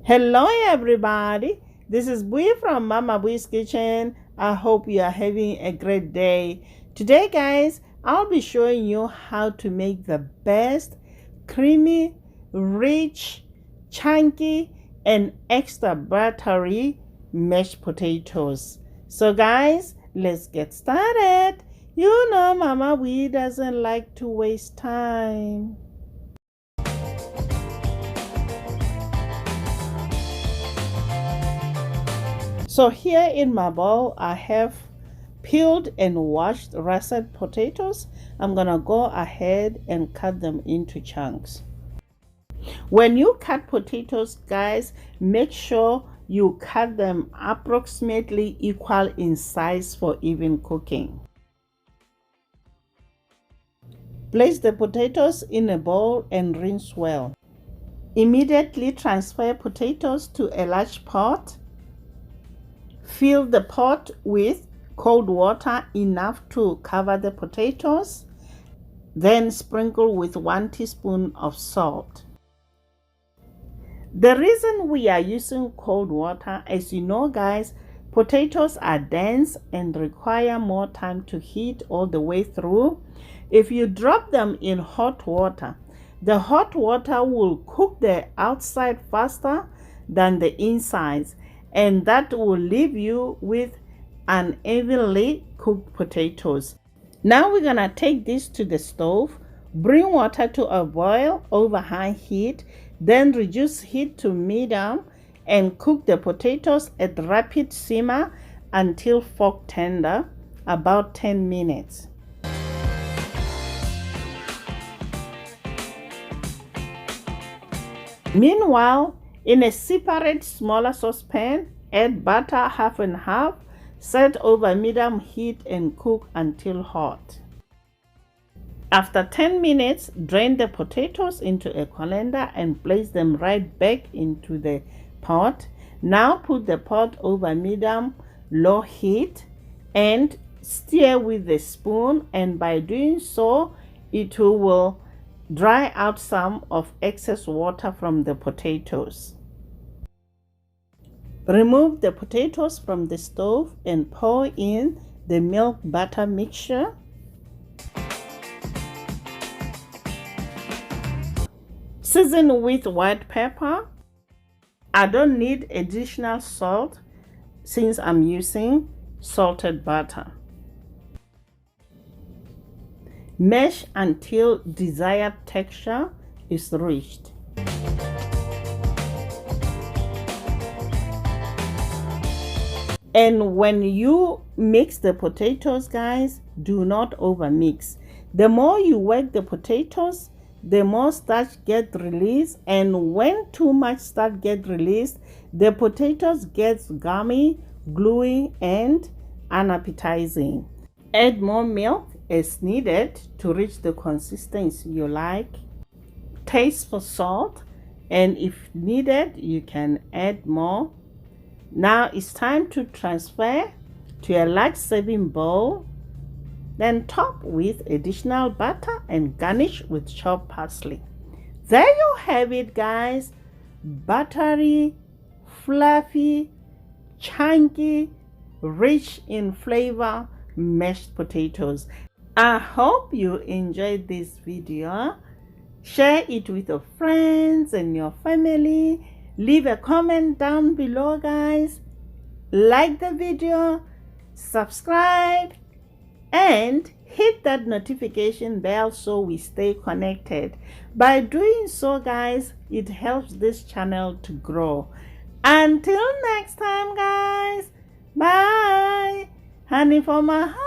Hello everybody, this is Bui from Mama Bui's Kitchen. I hope you are having a great day. Today guys, I'll be showing you how to make the best creamy, rich, chunky and extra buttery mashed potatoes. So guys, let's get started. You know Mama Bui doesn't like to waste time. So here in my bowl, I have peeled and washed russet potatoes. I'm gonna go ahead and cut them into chunks. When you cut potatoes, guys, make sure you cut them approximately equal in size for even cooking. Place the potatoes in a bowl and rinse well. Immediately transfer potatoes to a large pot. Fill the pot with cold water enough to cover the potatoes. Then sprinkle with 1 teaspoon of salt. The reason we are using cold water, as you know guys, potatoes are dense and require more time to heat all the way through. If you drop them in hot water, the hot water will cook the outside faster than the insides, and that will leave you with unevenly cooked potatoes. Now we're gonna take this to the stove, bring water to a boil over high heat, then reduce heat to medium and cook the potatoes at rapid simmer until fork tender, about 10 minutes. Meanwhile, in a separate smaller saucepan, add butter half and half, set over medium heat and cook until hot. After 10 minutes, drain the potatoes into a colander and place them right back into the pot. Now put the pot over medium-low heat and stir with the spoon, and by doing so, it will dry out some of excess water from the potatoes. Remove the potatoes from the stove and pour in the milk butter mixture. Season with white pepper. I don't need additional salt since I'm using salted butter. Mash until desired texture is reached. And when you mix the potatoes, guys, do not over mix. The more you work the potatoes, the more starch get released, and when too much starch get released, the potatoes get gummy, gluey, and unappetizing. Add more milk as needed to reach the consistency you like. Taste for salt, and if needed, you can add more. Now it's time to transfer to a large serving bowl, then top with additional butter and garnish with chopped parsley. There you have it, guys. Buttery, fluffy, chunky, rich in flavor mashed potatoes. I hope you enjoyed this video. Share it with your friends and your family. Leave a comment down below, guys. Like the video, subscribe, and hit that notification bell so we stay connected. By doing so, guys, it helps this channel to grow. Until next time, guys. Bye. Honey for my heart.